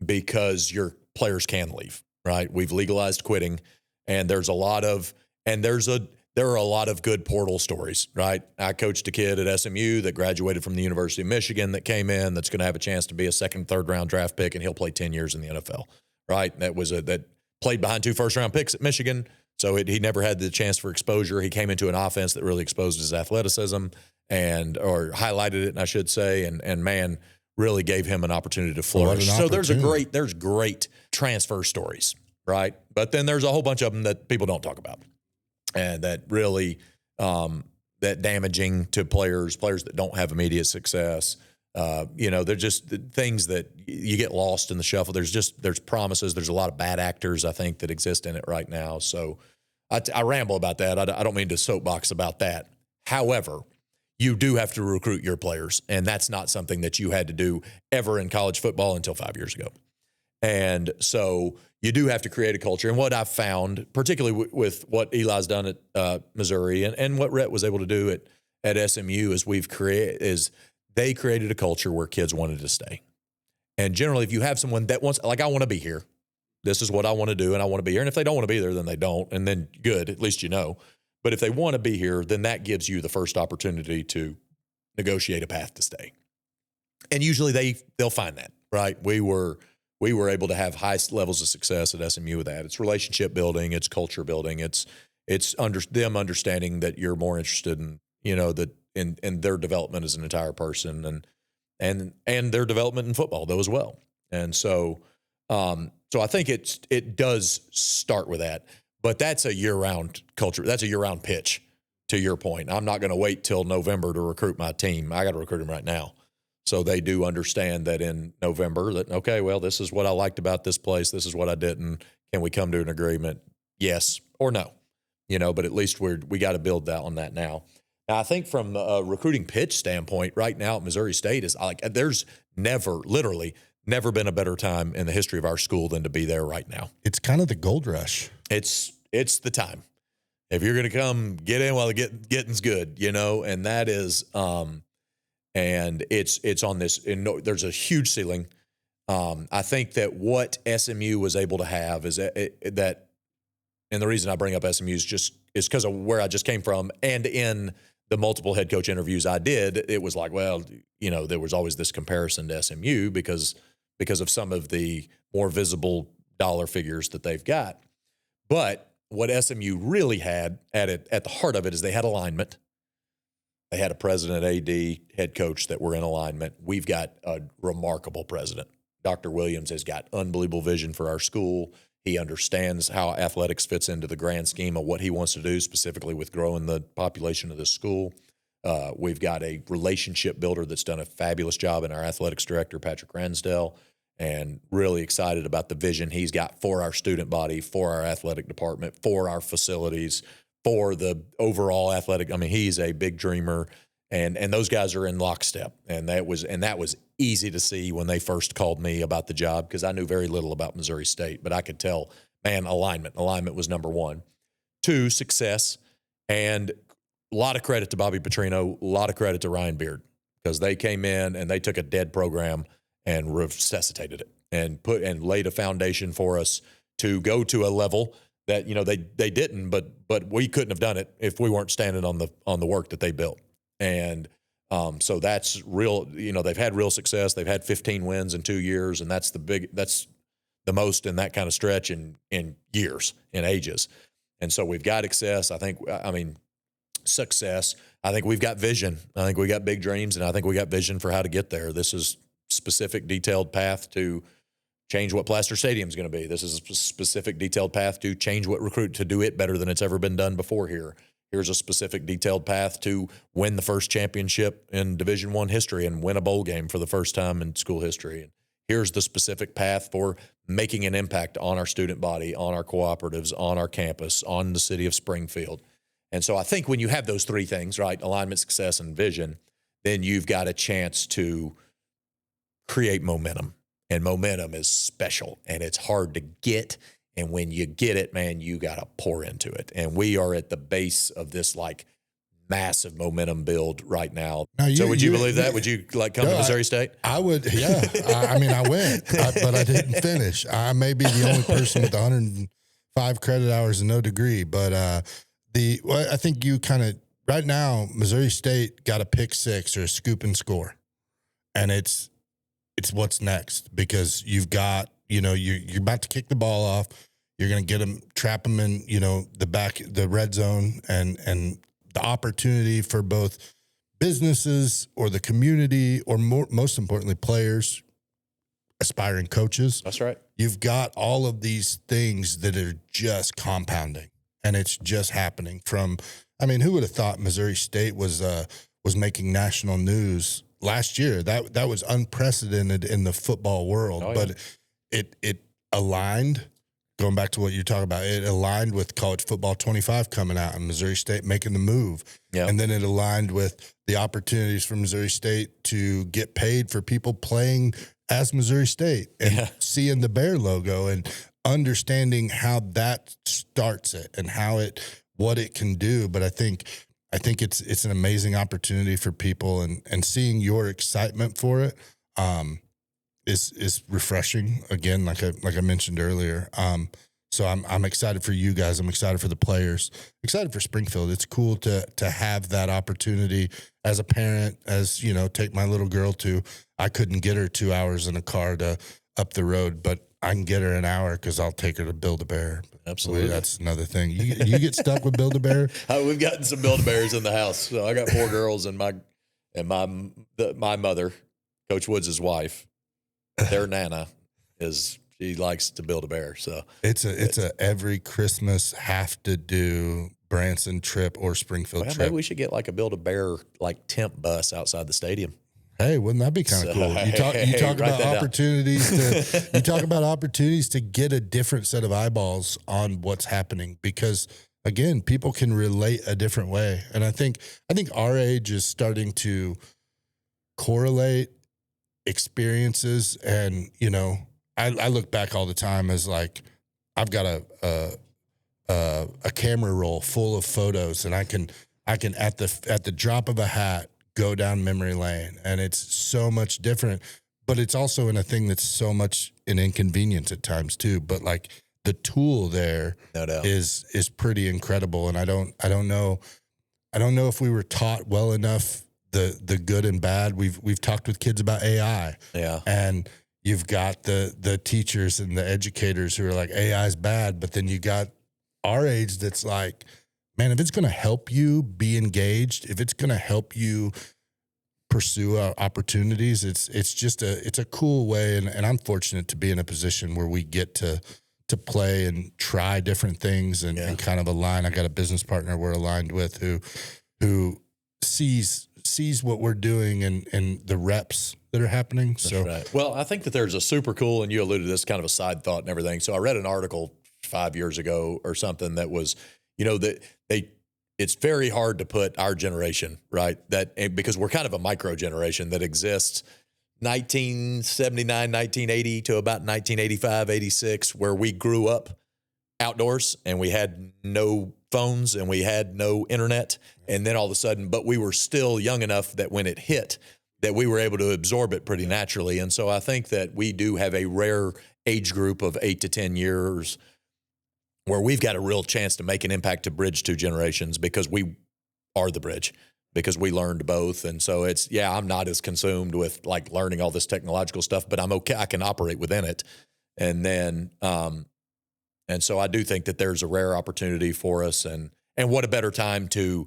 B: because your players can leave, right? We've legalized quitting, and there are a lot of good portal stories, right? I coached a kid at SMU that graduated from the University of Michigan that came in that's going to have a chance to be a second, third round draft pick, and he'll play 10 years in the NFL, right? That played behind 2 first-round picks at Michigan. So he never had the chance for exposure. He came into an offense that really exposed his athleticism or highlighted it, I should say, and man, really gave him an opportunity to flourish. So there's great transfer stories, right? But then there's a whole bunch of them that people don't talk about, and that really that damaging to players that don't have immediate success. They're just things that you get lost in the shuffle. There's promises. There's a lot of bad actors, I think, that exist in it right now. So I ramble about that. I don't mean to soapbox about that. However, you do have to recruit your players, and that's not something that you had to do ever in college football until 5 years ago. And so you do have to create a culture. And what I've found, particularly with what Eli's done at Missouri and what Rhett was able to do at SMU, is they created a culture where kids wanted to stay. And generally, if you have someone that wants, like, I want to be here, this is what I want to do, and I want to be here. And if they don't want to be there, then they don't. And then good, at least you know. But if they want to be here, then that gives you the first opportunity to negotiate a path to stay. And usually they'll find that, right? We were able to have high levels of success at SMU with that. It's relationship building, it's culture building, it's them understanding that you're more interested in, in their development as an entire person and their development in football though as well. And so I think it does start with that, but that's a year-round culture. That's a year-round pitch, to your point. I'm not going to wait till November to recruit my team. I got to recruit them right now. So they do understand that in November that, okay, well, this is what I liked about this place. This is what I didn't. Can we come to an agreement? Yes or no, but at least we got to build that on that now. Now, I think from a recruiting pitch standpoint right now at Missouri State is like, there's literally never been a better time in the history of our school than to be there right now.
A: It's kind of the gold rush.
B: It's the time. If you're going to come, get in while the getting's good, and that is, and it's on this, there's a huge ceiling. I think that what SMU was able to have is that, and the reason I bring up SMU is because of where I just came from, and in the multiple head coach interviews I did, it was like, well, there was always this comparison to SMU because of some of the more visible dollar figures that they've got. But what SMU really had at the heart of it is they had alignment. They had a president, AD, head coach that were in alignment. We've got a remarkable president. Dr. Williams has got unbelievable vision for our school. He understands how athletics fits into the grand scheme of what he wants to do, specifically with growing the population of this school. We've got a relationship builder that's done a fabulous job in our athletics director, Patrick Ransdell. and really excited about the vision he's got for our student body, for our athletic department, for our facilities, for the overall athletic. I mean, he's a big dreamer, and those guys are in lockstep. And that was easy to see when they first called me about the job, because I knew very little about Missouri State, but I could tell, man, alignment was number one. 2, success, and a lot of credit to Bobby Petrino, a lot of credit to Ryan Beard, because they came in and they took a dead program and resuscitated it and laid a foundation for us to go to a level that, you know, they didn't, but we couldn't have done it if we weren't standing on the work that they built. And so that's real. You know, they've had real success. They've had 15 wins in 2 years, and that's the most in that kind of stretch in years, in ages. And so we've got success. Success. I think we've got vision. I think we got big dreams, and I think we got vision for how to get there. This is specific, detailed path to change what Plaster Stadium is going to be. This is a specific, detailed path to change what Recruit, to do it better than it's ever been done before here. Here's a specific, detailed path to win the first championship in Division I history and win a bowl game for the first time in school history. And here's the specific path for making an impact on our student body, on our cooperatives, on our campus, on the city of Springfield. And so I think when you have those 3 things, right, alignment, success, and vision, then you've got a chance to create momentum. And momentum is special, and it's hard to get. And when you get it, man, you got to pour into it. And we are at the base of this like massive momentum build right now. So would you believe that? Would you like come to Missouri State?
A: I would. Yeah. I went, but I didn't finish. I may be the only person with 105 credit hours and no degree, but I think you kind of right now, Missouri State got a pick 6 or a scoop and score, and it's what's next, because you've got, you know, you're about to kick the ball off. You're going to get them, trap them in, you know, the red zone, and the opportunity for both businesses or the community, or most importantly, players, aspiring coaches.
B: That's right.
A: You've got all of these things that are just compounding, and it's just happening from, I mean, who would have thought Missouri State was making national news last year? That was unprecedented in the football world. Oh, yeah. But it aligned, going back to what you're talking about, it aligned with College Football 25 coming out and Missouri State making the move. Yeah. And then it aligned with the opportunities for Missouri State to get paid for people playing as Missouri State, and seeing the Bear logo and understanding how that starts it and what it can do. But I think it's an amazing opportunity for people, and seeing your excitement for it is refreshing. Again, like I mentioned earlier. So I'm excited for you guys. I'm excited for the players. Excited for Springfield. It's cool to have that opportunity as a parent. As you know, take my little girl to. I couldn't get her 2 hours in a car to up the road, but I can get her an hour because I'll take her to Build-A-Bear. Absolutely. That's another thing. You get stuck with Build-A-Bear?
B: We've gotten some Build-A-Bears in the house. So I got 4 girls, and my mother, Coach Woods' wife, their Nana she likes to build a bear. So it's a every Christmas have to do Branson trip or Springfield trip. Maybe we should get like a Build-A-Bear like temp bus outside the stadium. Hey, wouldn't that be kind of cool? You talk about opportunities you talk about opportunities to get a different set of eyeballs on what's happening, because again, people can relate a different way. And I think our age is starting to correlate experiences. And, you know, I look back all the time as like, I've got a camera roll full of photos, and I can at the drop of a hat go down memory lane, and it's so much different, but it's also in a thing that's so much an inconvenience at times too. But like the tool there is pretty incredible. And I don't know if we were taught well enough the good and bad. We've talked with kids about AI. Yeah. And you've got the teachers and the educators who are like, AI is bad, but then you got our age that's like, man, if it's going to help you be engaged, if it's going to help you pursue opportunities, it's a cool way. And I'm fortunate to be in a position where we get to play and try different things and kind of align. I got a business partner we're aligned with who sees what we're doing and the reps
A: that are happening.
B: That's
A: So,
B: right. Well, I think that there's a super cool, and you alluded to this, kind of a side thought and everything. So I read an article 5 years ago or something that was, that it's very hard to put our generation, right? Because we're kind of a micro generation that exists 1979, 1980 to about 1985, 86, where we grew up outdoors and we had no phones and we had no internet. And then all of a sudden, but we were still young enough that when it hit, that we were able to absorb it pretty naturally. And so I think that we do have a rare age group of 8 to 10 years where we've got a real chance to make an impact to bridge two generations, because we are the bridge, because we learned both. And so I'm not as consumed with like learning all this technological stuff, but I'm okay. I can operate within it. And then, and so I do think that there's a rare opportunity for us, and what a better time to,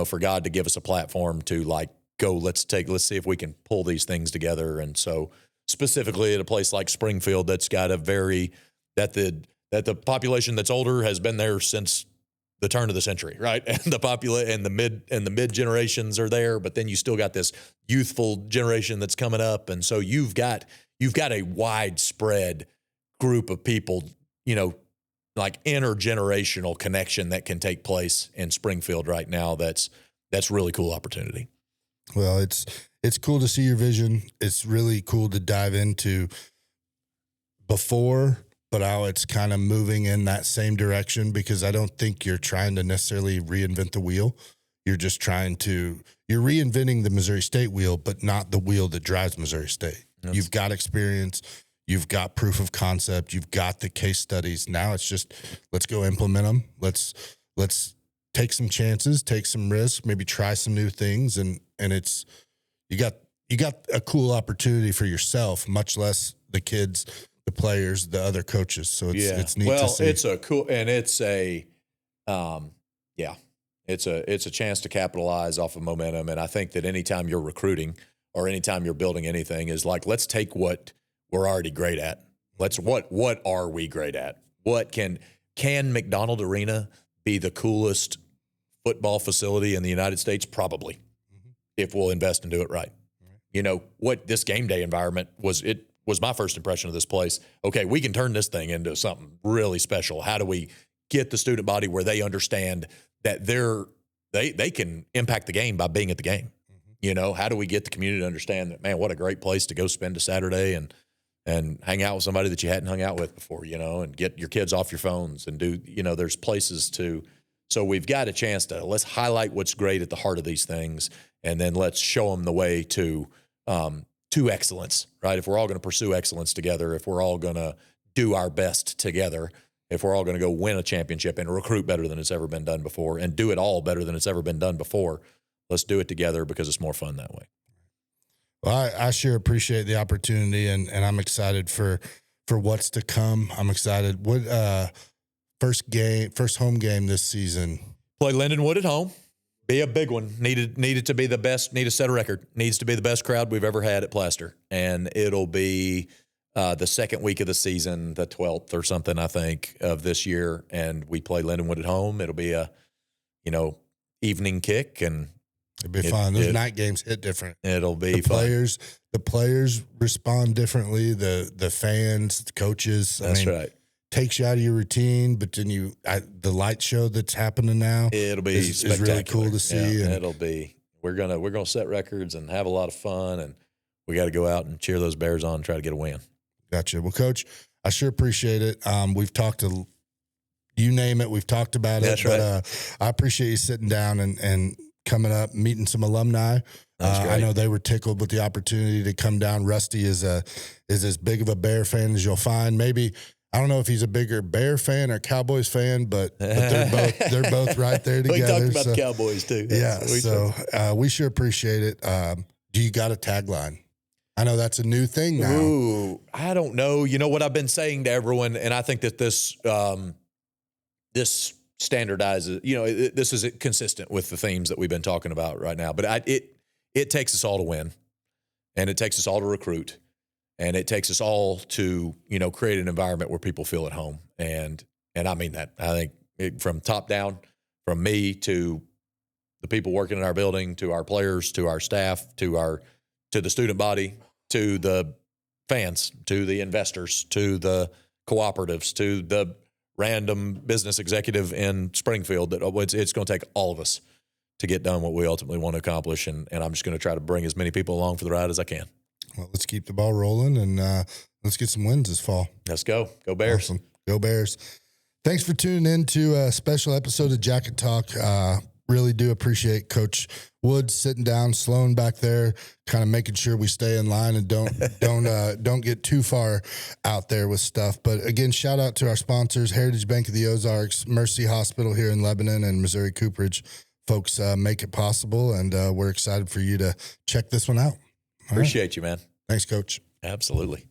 B: for God to give us a platform to like go, let's see if we can pull these things together. And so specifically at a place like Springfield, that's got that the population that's older has been there since the turn of the century, right? And the mid generations are there, but then you still got this youthful generation that's coming up. And so you've got a widespread group of people, like intergenerational connection that can take place in Springfield right now. That's really cool opportunity.
A: Well, it's cool to see your vision. It's really cool to dive into before, but how it's kind of moving in that same direction, because I don't think you're trying to necessarily reinvent the wheel. You're just you're reinventing the Missouri State wheel, but not the wheel that drives Missouri State. You've got experience. You've got proof of concept. You've got the case studies. Now it's just, let's go implement them. Let's take some chances, take some risks, maybe try some new things. And it's, you got a cool opportunity for yourself, much less the kids, the players, the other coaches. So it's neat to see.
B: It's a cool, and it's a chance to capitalize off of momentum. And I think that anytime you're recruiting or anytime you're building anything is like, let's take what we're already great at. What are we great at? What can McDonald Arena be the coolest football facility in the United States? Probably, if we'll invest and do it right. What this game day environment was my first impression of this place. Okay, we can turn this thing into something really special. How do we get the student body where they understand that they can impact the game by being at the game? How do we get the community to understand that, man, what a great place to go spend a Saturday and hang out with somebody that you hadn't hung out with before, and get your kids off your phones and do, there's places to. So we've got a chance to, let's highlight what's great at the heart of these things, and then let's show them the way to excellence, right? If we're all going to pursue excellence together, if we're all going to do our best together, if we're all going to go win a championship and recruit better than it's ever been done before and do it all better than it's ever been done before, let's do it together, because it's more fun that way.
A: Well, I sure appreciate the opportunity, and I'm excited for what's to come. I'm excited. What first home game this season?
B: Play Lindenwood at home. Be a big one. Needed to be the best. Need to set a record. Needs to be the best crowd we've ever had at Plaster, and it'll be the second week of the season, the 12th or something, I think, of this year. And we play Lindenwood at home. It'll be a evening kick, and
A: it'll be fun. Those night games hit different.
B: It'll be fun.
A: The players respond differently. The fans, the coaches.
B: That's right.
A: Takes you out of your routine, but then the light show that's happening now.
B: It'll be
A: is really cool to see.
B: Yeah, it'll be. We're gonna set records and have a lot of fun, and we got to go out and cheer those Bears on and try to get a win.
A: Gotcha. Well, Coach, I sure appreciate it. We've talked to you name it. We've talked about it.
B: That's right.
A: But I appreciate you sitting down and coming up, meeting some alumni. I know they were tickled with the opportunity to come down. Rusty is as big of a Bear fan as you'll find. Maybe. I don't know if he's a bigger Bear fan or Cowboys fan, but they're both right there together.
B: We talked about the Cowboys too.
A: We sure appreciate it. Do you got a tagline? I know that's a new thing now.
B: Ooh, I don't know. You know what I've been saying to everyone, and I think that this standardizes. This is consistent with the themes that we've been talking about right now. But it takes us all to win, and it takes us all to recruit. And it takes us all to, create an environment where people feel at home. And I mean that. I think from top down, from me to the people working in our building, to our players, to our staff, to the student body, to the fans, to the investors, to the cooperatives, to the random business executive in Springfield, that it's going to take all of us to get done what we ultimately want to accomplish. And I'm just going to try to bring as many people along for the ride as I can.
A: Well, let's keep the ball rolling, and let's get some wins this fall.
B: Let's go. Go Bears.
A: Awesome. Go Bears. Thanks for tuning in to a special episode of Jacket Talk. Really do appreciate Coach Woods sitting down, slowing back there, kind of making sure we stay in line and don't get too far out there with stuff. But again, shout out to our sponsors, Heritage Bank of the Ozarks, Mercy Hospital here in Lebanon, and Missouri Cooperage. Folks make it possible, and we're excited for you to check this one out.
B: Appreciate you, man.
A: Thanks, Coach.
B: Absolutely.